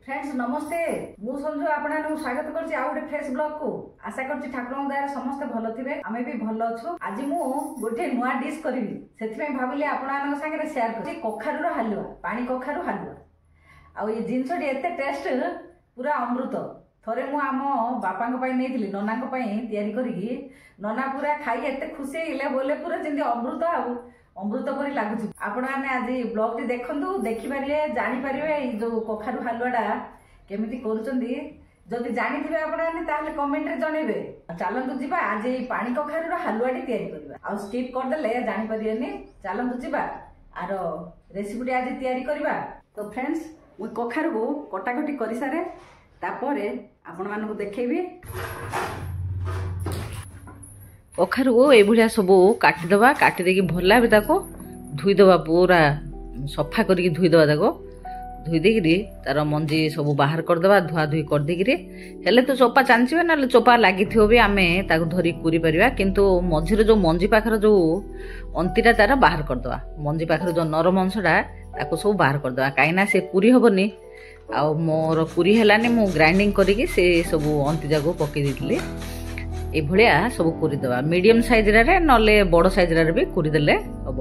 Friends नमस्ते मु संजू आपन स्वागत करछि आ गोटे फ्रेश ब्लॉग को आशा करछि ठाकुर दया समस्त भल थिबे आमे भी भल अछु। आज मु गोटे नुआ डिश करबी सेथि भाविले आपन संगे शेयर करछि कखारुर हलवा पानी कखारु हलवा आ ये जिनसटी एते टेस्ट पूरा अमृत। थरे मु आम बापा नहीं नना तैयारी करी नना पूरा खाई एते खुशी हेले बोले पूरा जमी अमृत अमृत परी लगुच। आपण मैंने आज ब्लॉग टी देखु देखिपारे जानीपारे जो कखारु हलवाटा केमिति करुचंदी जदि जानी थे आपने कमेंट रे जनइबे। चलतु जीवा आज पानी कखारुर हलवाटी तैयारी करबा आ स्किप करदेले जानी परियनी। चलतु जीवा आर रेसिपी आज तैयारी करबा। तो फ्रेंड्स मु कखारु को कटाकटी करि सारे तापरे आपण मानको देखेबी। कखारु को ये सब काटिदबा काटी देकी भला भी ताको धुईदबा पूरा सफा करके धुईदबा ताको धुई देकी तार मंजी सब बाहर करदबा धुआ धुई कर देकी हेले तो चोपा चांचिबे ना चोपा लागि थियो भी आमे ताको धरी कुरी परिबा किंतु मझिरे जो मंजी पाखर जो अंतिटा तार बाहर करदबा मंजी पाखर जो नरम अंशटा ताको सब बाहर करदबा काईना से कुरी होबनी आ मोर कुरी हेलानी मु ग्राइंडिंग करके से सब अंति जाको पकई देथिली। ए भलिया सब कुरीदबा मीडियम साइज रे नले बड़ साइज रे भी कुरीदेले हम।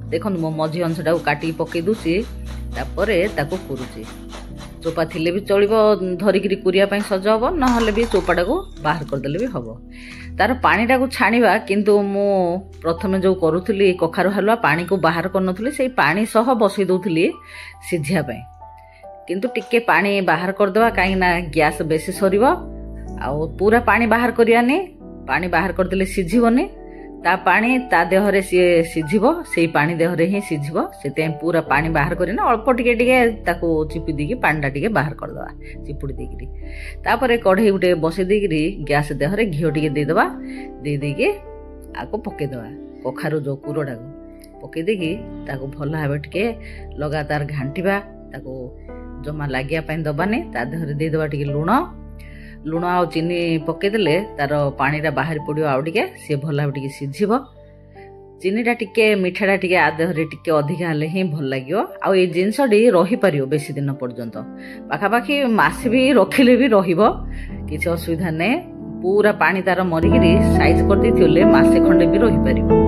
देखो मो मझी अंशटा काटी पकई दूची तापरे ताको कुरुची चोपा थिले भी चलिबो धरिकी कुरिया पई सज हबो नहले भी चोपाटा को बाहर करदेले भी हबो। तार पानीटा को छाणीबा किंतु मु प्रथमे जो करूथली कखारु हलवा पानी को बाहर करनथली सेई पानी सह बसई दोथली सिझिया पई किंतु टिके पानी बाहर करदबा काई ना गैस बेसी सरीबो आ पूरा पानी बाहर करियानी पानी बाहर करदेले सिझिबोनी ता पानी ता देहरे सी सिझिबो सेई पानी देहरे ही सिझिबो सेते पूरा पानी बाहर करिना अल्प टिके टिके ताको चिपी देकी पानीटा टिके बाहर करदबा चिपुड़ी देकी तापरे कढ़ई उठे बसई देकी गैस देहरे घिओ टिके दे दबा दे देकी आको पके दबा कखारु जो कुरोडा को पके देकी ताको भल भाबे टिके लगातार घांटीबा ताको जमा लागिया पई दबानी ता देहरे दे दबा टिके लुण आ चीनी पकईदेले तार पानीटा बाहर पड़ो आउ टे सी भल भाव टे सिझब चीनीटा टिके मिठाटा टिके आदेहरे टिके अधिका हेले ही भल लगे आ ये जिनसटी रही पारियो बेसी दिन पर्यंत पाखापाखि मासे भी रखिले भी रहिबो किछि असुविधा नै पूरा पानी तार मरिकी साइज कर देथिले मासे खंडे भी रही पारियो।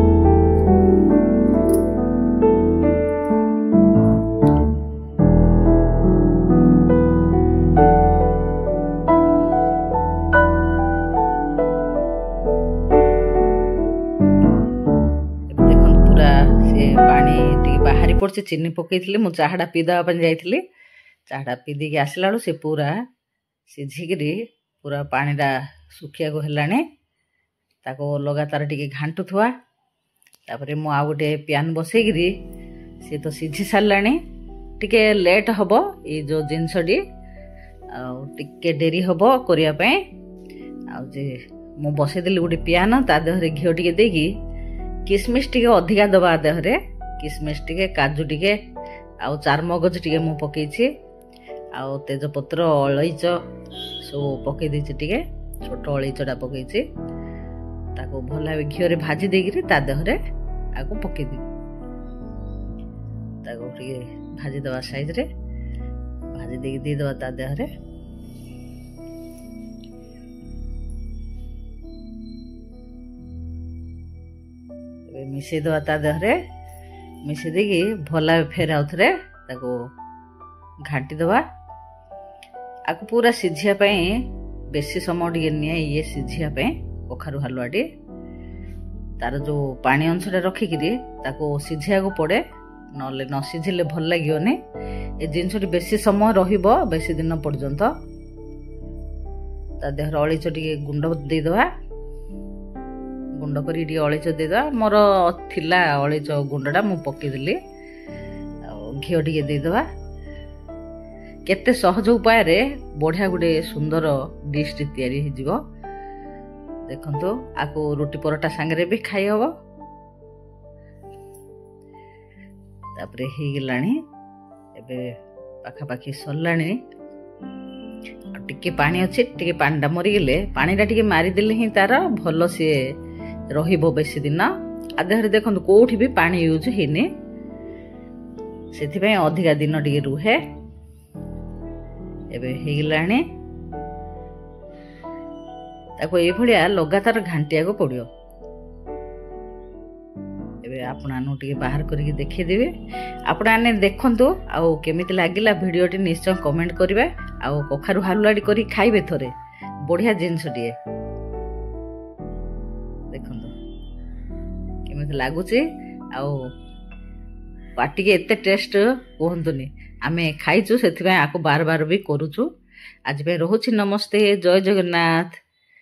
बाहरी पड़े चीनी पकई मु चाहाटा पीदेवा जाइली चाहाटा पीदी आसला से पूरा सिझिकी पूरा पानीटा सुखिया को हेलानी ताको लगातार टिके घांटुथुआ तापरे मु आउ गोटे प्यान बसईकरी सी तो सिझी सारानी टिके लेट हबो ये जो जिनसटी टिके डेरी हबो करिया पे आ जे मु बसईदेली गोटे प्यान ता देहरे घिओ टिके देकी किसमिस टिके अधिका दबा देहरे किसमिस टिके काजू टिके आउ चारमगज टिके मु पकईछि आउ तेजपत्र अलैच सब पकई देछि टिके छोट अलैचटा पकईछि ताको भल भाबे घिओ रे भाजी देगिरि ता देहरे आको पकई दे ताको टिके भाजी दवा साइज रे भाजी देगी दे दवा ता देहरे मिसई दवा ता देहरे मिसई देगी भला फेर आउ थे ताको घाटी दवा आको पूरा सिझिया पई बेसी समय टिके निये ये सिझिया पई कखारु हलवाटी तार जो पानी अंशटा रखिकी ताको सिझिया को पड़े नले न सिझिले भल लागियोनी ए जिनसटी बेसी समय रहिबो बेसी दिन पर्यंत ता देहर अलैच टिके गुंड दे दवा गुंड कर अलैच देदा मोर थिला अलैच गुंडा मु पकईदेली घिओ टिके देदबा केते सहज उपाय रे बढ़िया गोटे सुंदर डिश तैयारी हो देखंतु आको रोटी परोटा सांगरे भी खाई हबो तापरे हे गेलानी एबे पाखापाखि सरलानी टिके पानी अच्छे टिके पानीटा मरी गेले पानीटा टिके मारी देले ही तार भल से रहिबो बेसी दिन आदेहरे देखंतु कोठी भी पानी यूज हेने सेथि अधिका दिन टिके रुहे ଏବେ ହେଇଗଲାଣି। ତାକୁ ଏଇଭଳିଆ ଲଗାତାର ଘାଣ୍ଟିବାକୁ ପଡ଼ିବ। ଏବେ ଆପଣମାନଙ୍କୁ ଟିକେ ବାହାର କରିକି ଦେଖେଇଦେବି। ଆପଣମାନେ ଦେଖନ୍ତୁ ଆଉ କେମିତି ଲାଗିଲା ଭିଡ଼ିଓଟି ନିଶ୍ଚୟ କମେଣ୍ଟ କରିବେ। ଆଉ କଖାରୁ ହାଲୁଆଟି କରି ଖାଇବେ ଥରେ, ବଢ଼ିଆ ଜିନିଷଟିଏ। ଦେଖନ୍ତୁ କେମିତି ଲାଗୁଛି, ଆଉ ପାଟିକି ଏତେ ଟେଷ୍ଟ କୁହନ୍ତୁନି। ଆମେ ଖାଇଛୁ, ସେଥିପାଇଁ ଆକୁ ବାର ବାର ବି କରୁଛୁ। ଆଜି ପାଇଁ ରହୁଛି, ନମସ୍ତେ, ଜୟ ଜଗନ୍ନାଥ।